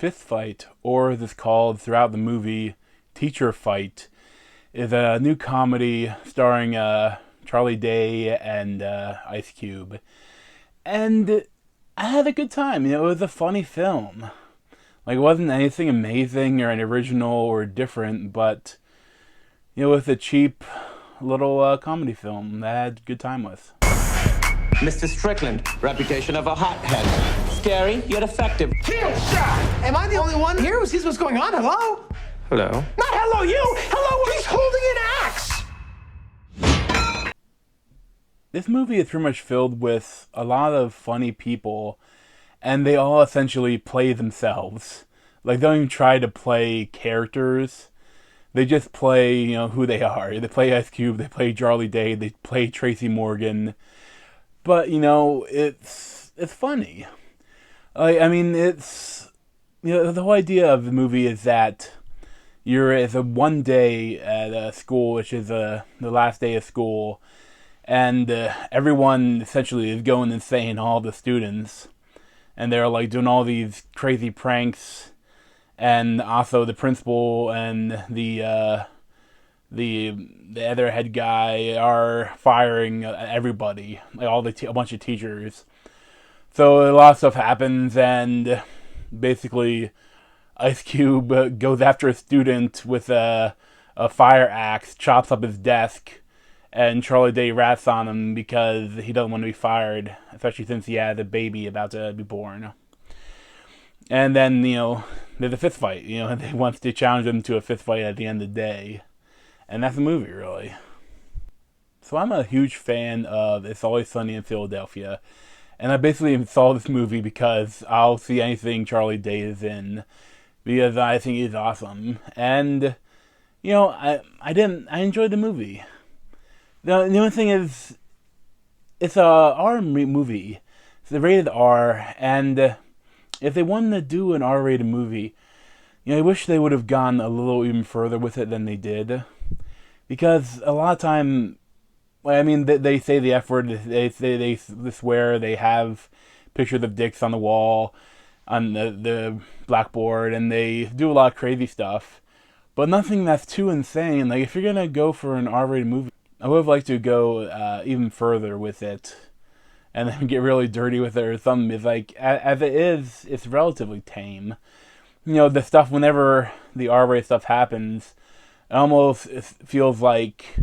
Fist Fight, or as it's called throughout the movie, Teacher Fight, is a new comedy starring Charlie Day and Ice Cube. And I had a good time. It was a funny film. Like, it wasn't anything amazing or an original or different, but it was a cheap little comedy film that I had a good time with. Mr. Strickland, reputation of a hothead. Scary, yet effective. Kill shot! Am I the only one here who sees what's going on? Hello? Hello? Not hello, you! Hello, he's holding an axe! This movie is pretty much filled with a lot of funny people, and they all essentially play themselves. Like, they don't even try to play characters. They just play, who they are. They play Ice Cube, they play Charlie Day, they play Tracy Morgan. But, it's funny. It's... the whole idea of the movie is that it's a one day at a school, which is the last day of school, and everyone essentially is going insane, all the students. And they're, like, doing all these crazy pranks, and also the principal and the other head guy are firing everybody, like a bunch of teachers. So a lot of stuff happens, and basically Ice Cube goes after a student with a fire axe, chops up his desk, and Charlie Day rats on him because he doesn't want to be fired, especially since he has a baby about to be born. And then, there's a fist fight, and he wants to challenge him to a fist fight at the end of the day. And that's the movie, really. So I'm a huge fan of It's Always Sunny in Philadelphia. And I basically saw this movie because I'll see anything Charlie Day is in, because I think he's awesome. And, I enjoyed the movie. The only thing is, it's a R movie. It's rated R, and if they wanted to do an R-rated movie, I wish they would have gone a little even further with it than they did. Because a lot of time, they say the F word, they swear, they have pictures of dicks on the wall, on the blackboard, and they do a lot of crazy stuff. But nothing that's too insane. Like, if you're going to go for an R-rated movie, I would have liked to go even further with it, and then get really dirty with it or something. It's like, as it is, it's relatively tame. The stuff, whenever the R-rated stuff happens, it almost feels like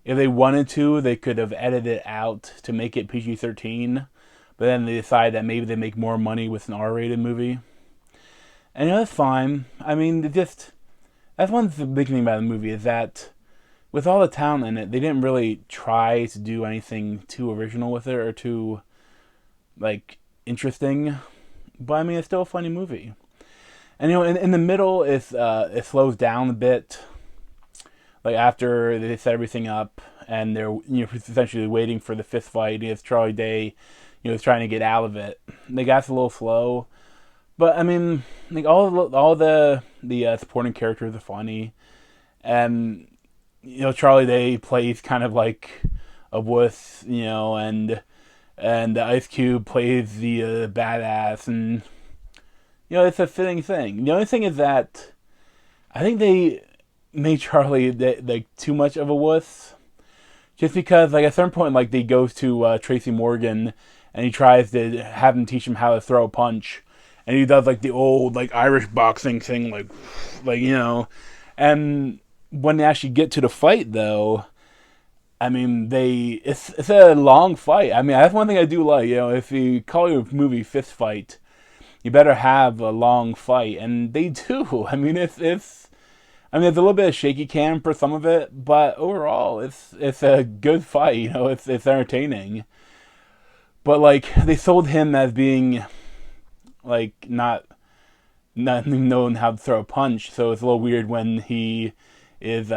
if they wanted to, they could have edited it out to make it PG-13, but then they decide that maybe they make more money with an R-rated movie. And that's fine. That's one big thing about the movie, is that with all the talent in it, they didn't really try to do anything too original with it or too, interesting. But, it's still a funny movie. And, in the middle, it slows down a bit. Like, after they set everything up, and they're, essentially waiting for the fist fight. It's Charlie Day, is trying to get out of it. They got a little slow. But, all the supporting characters are funny. And, Charlie Day plays kind of like a wuss, and Ice Cube plays the badass, and, it's a fitting thing. The only thing is that I think they made Charlie too much of a wuss, just because at a certain point he goes to Tracy Morgan and he tries to have him teach him how to throw a punch, and he does the old Irish boxing thing, and when they actually get to the fight, though, it's a long fight. That's one thing I do like. If you call your movie Fist Fight, you better have a long fight, and they do. It's a little bit of shaky cam for some of it, but overall, it's a good fight. It's entertaining. But they sold him as being not knowing how to throw a punch, so it's a little weird when he is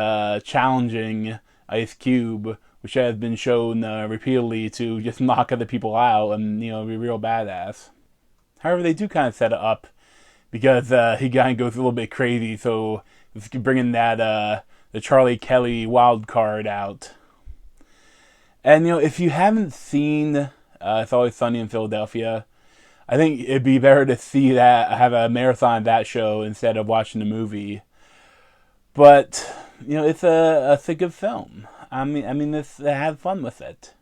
challenging Ice Cube, which has been shown repeatedly to just knock other people out and be real badass. However, they do kind of set it up because he kind of goes a little bit crazy, so it's bringing that the Charlie Kelly wild card out. And if you haven't seen It's Always Sunny in Philadelphia, I think it'd be better to see that, have a marathon of that show instead of watching the movie. But it's a good film. I had fun with it.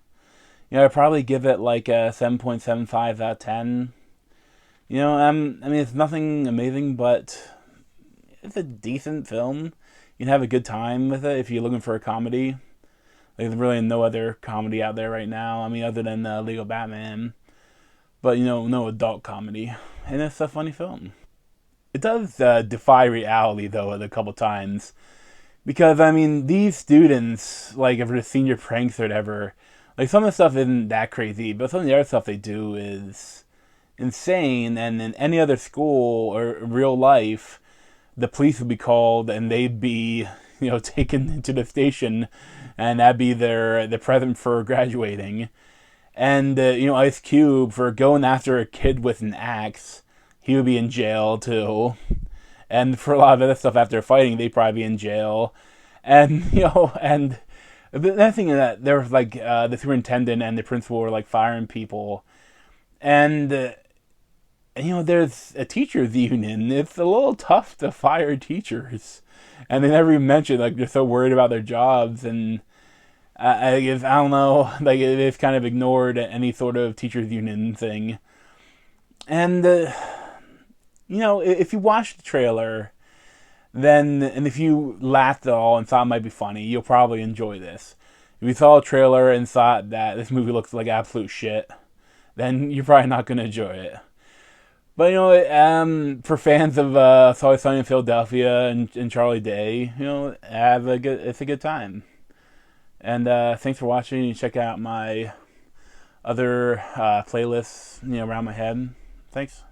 I'd probably give it like a 7.75 out of 10. It's nothing amazing, but it's a decent film. You can have a good time with it if you're looking for a comedy. There's really no other comedy out there right now. Other than Lego Batman. But, no adult comedy. And it's a funny film. It does defy reality, though, a couple times. Because, these students, like, if they're senior pranks or whatever, like, some of the stuff isn't that crazy, but some of the other stuff they do is insane. And in any other school or real life, the police would be called and they'd be, taken into the station, and that'd be their present for graduating. And, Ice Cube, for going after a kid with an axe, he would be in jail, too. And for a lot of other stuff after fighting, they'd probably be in jail. And, and the other thing is that there was, like, the superintendent and the principal were, like, firing people. And there's a teachers' union. It's a little tough to fire teachers. And they never even mention, like, they're so worried about their jobs. And I guess, I don't know, like, they've kind of ignored any sort of teachers' union thing. And, if you watch the trailer, and if you laughed at all and thought it might be funny, you'll probably enjoy this. If you saw a trailer and thought that this movie looks like absolute shit, then you're probably not going to enjoy it. But, for fans of It's Always Sunny in Philadelphia and Charlie Day, it's a good time. And thanks for watching. You check out my other playlists, around my head. Thanks.